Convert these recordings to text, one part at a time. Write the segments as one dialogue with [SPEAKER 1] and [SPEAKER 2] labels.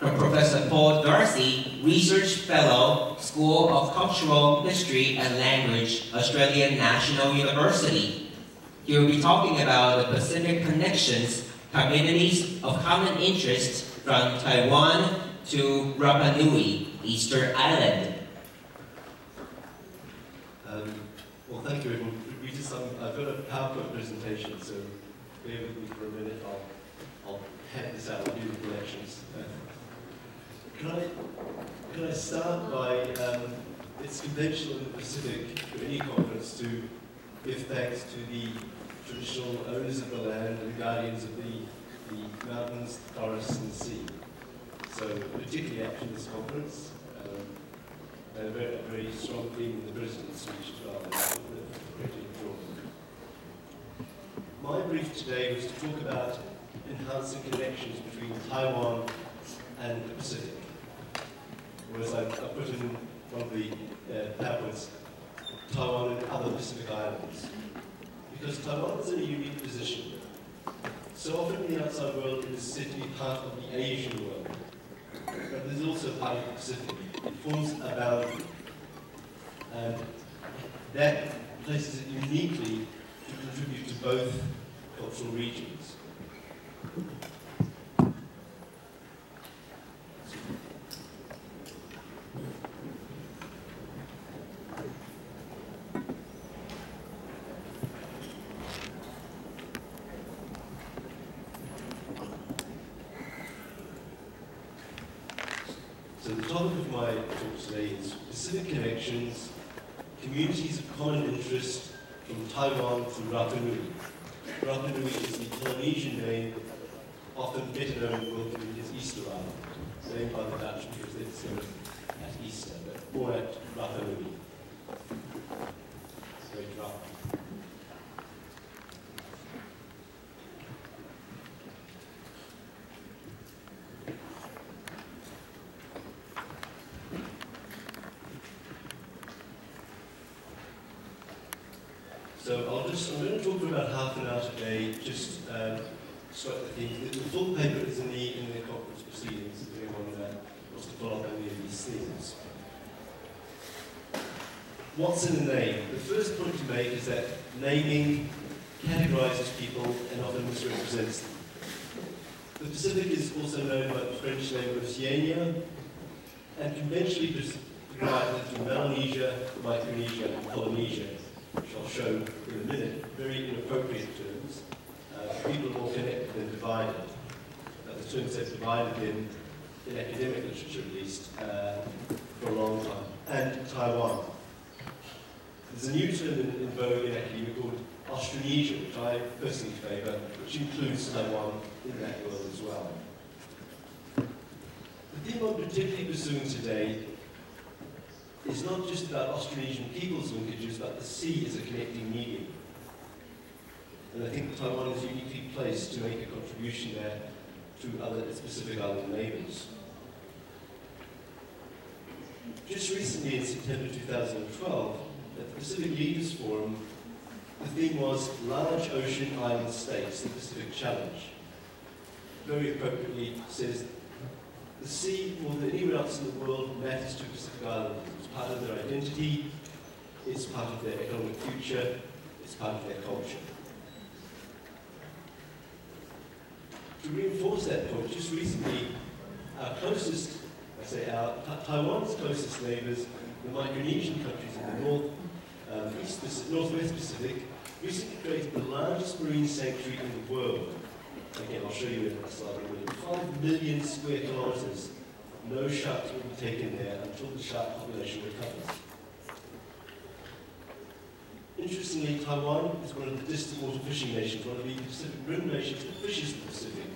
[SPEAKER 1] from Professor Paul Darcy, Research Fellow, School of Cultural History and Language, Australian National University. He will be talking about the Pacific connections, communities of common interest from Taiwan to Rapa Nui, Easter Island.
[SPEAKER 2] Well, thank you, everyone. I've got a PowerPoint presentation, so bear with me for a minute. I'll head this out. I'll do the collections. Can I start by, it's conventional in the Pacific for any conference to give thanks to the traditional owners of the land and the guardians of the mountains, the forests, and the sea. So particularly after this conference, and a very strong theme in the President's speech as well. My brief today was to talk about enhancing connections between Taiwan and the Pacific. Whereas I put in one of the PowerPoints, Taiwan and other Pacific islands. Because Taiwan is in a unique position. So often in the outside world, it is said to be part of the Asian world. But it is also part of the Pacific. It forms a boundary. And that places it uniquely to contribute to both cultural regions. So the topic of my talk today is Pacific connections, communities of common interest from Taiwan to Rapa Nui. Rapa Nui is the Polynesian name, often better known in the world community as Easter Island, named by the Dutch because they celebrate at Easter, but more at Rapa Nui. Great Rapa. So I'm going to talk for about half an hour today, just strike the theme. The full paper is in the conference proceedings, if anyone wants to follow up any of these themes. What's in a name? The first point to make is that naming categorizes people and often misrepresents them. The Pacific is also known by the French name Oceania, and conventionally divided into Melanesia, Micronesia, and Polynesia, which I'll show in a minute, very inappropriate terms. People are more connected than divided. The terms have divided in academic literature at least, for a long time. And Taiwan. There's a new term in vogue in academia called Austronesia, which I personally favour, which includes Taiwan in that world as well. The theme I'm particularly pursuing today is not just about Austronesian people's linkages, but the sea as a connecting medium. And I think Taiwan is uniquely placed to make a contribution there to other Pacific Island neighbours. Just recently, in September 2012, at the Pacific Leaders Forum, the theme was Large Ocean Island States, the Pacific Challenge. Very appropriately says, the sea, more than anywhere else in the world, matters to Pacific Islanders. It's part of their identity, it's part of their economic future, it's part of their culture. To reinforce that point, just recently, our closest, Taiwan's closest neighbours, the Micronesian countries in the Northwest Pacific, recently created the largest marine sanctuary in the world. Again, I'll show you in a slide in a minute. 5 million square kilometres. No sharks will be taken there until the shark population recovers. Interestingly, Taiwan is one of the distant water fishing nations, one of the Pacific Rim nations that fishes the Pacific.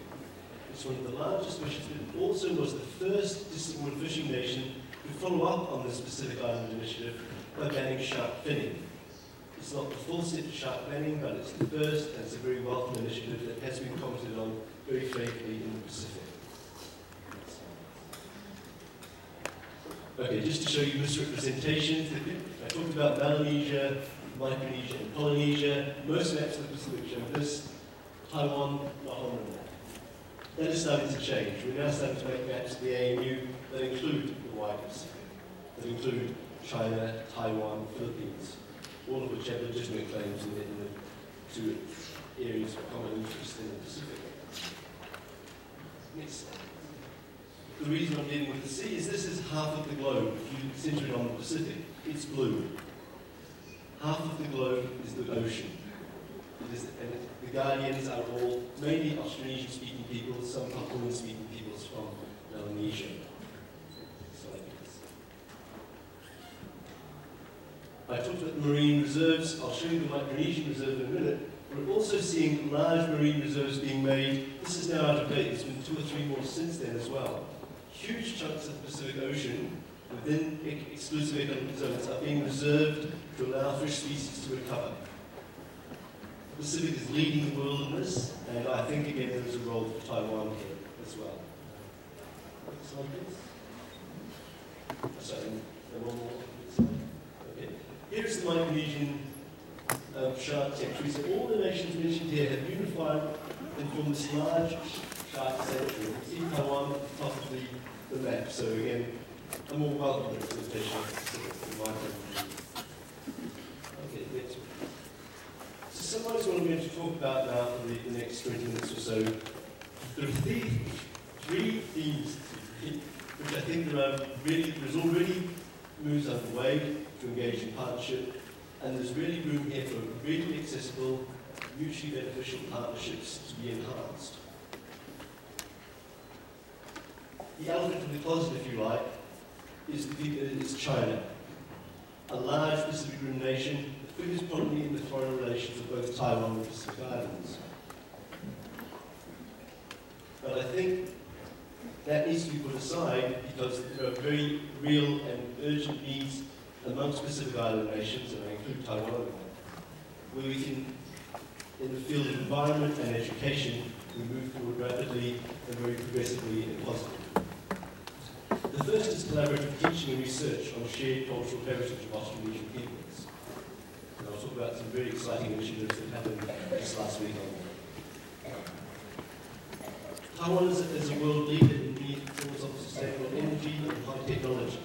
[SPEAKER 2] It's one of the largest fishes, but it also was the first distant water fishing nation to follow up on this Pacific Island initiative by banning shark finning. It's not the full set of shark banning, but it's the first, and it's a very welcome initiative that has been commented on very favorably in the Pacific. Okay, just to show you misrepresentations, I talked about Melanesia, Micronesia, and Polynesia. Most maps of the Pacific show this. Taiwan, not on the map. That is starting to change. We're now starting to make maps of the ANU that include the wider Pacific, that include China, Taiwan, Philippines, all of which have legitimate claims in the two areas of common interest in the Pacific. Next slide. The reason I'm dealing with the sea is this is half of the globe. If you center it on the Pacific, it's blue. Half of the globe is the ocean. And the Guardians are all mainly Austronesian-speaking people, some Papuan-speaking peoples from Melanesia. I talked about marine reserves. I'll show you the Micronesian reserve in a minute. We're also seeing large marine reserves being made. This is now out of date. There's been 2 or 3 more since then as well. Huge chunks of the Pacific Ocean within exclusive economic zones are being reserved to allow fish species to recover. The Pacific is leading the world in this, and I think again there is a role for Taiwan here as well. Next slide, please. Sorry, one more. Okay. Here is the Micronesian shark sanctuary. So all the nations mentioned here have unified and formed this large shark sanctuary. You see Taiwan at the top of the map. So again, a more welcome representation of the Micronesian. Okay, next one. So summarise what I'm going to talk about now for the next 20 minutes or so. There are 3 themes which I think there's already moves underway to engage in partnership, and there's really room here for really accessible, mutually beneficial partnerships to be enhanced. The elephant in the closet, if you like, is China, a large Pacific Rim nation that figures prominently in the foreign relations of both Taiwan and the Pacific Islands. But I think that needs to be put aside because there are very real and urgent needs amongst Pacific Island nations, and I include Taiwan, where we can, in the field of environment and education, we move forward rapidly and very progressively and positively. The first is collaborative teaching and research on shared cultural heritage of Austronesian peoples. And I'll talk about some very exciting initiatives that happened just last week on that. Taiwan is a world leader in the forms of sustainable energy and high technology.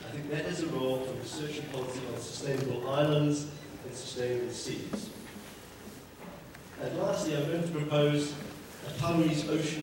[SPEAKER 2] I think that has a role for research and policy on sustainable islands and sustainable seas. And lastly, I'm going to propose a Taiwanese ocean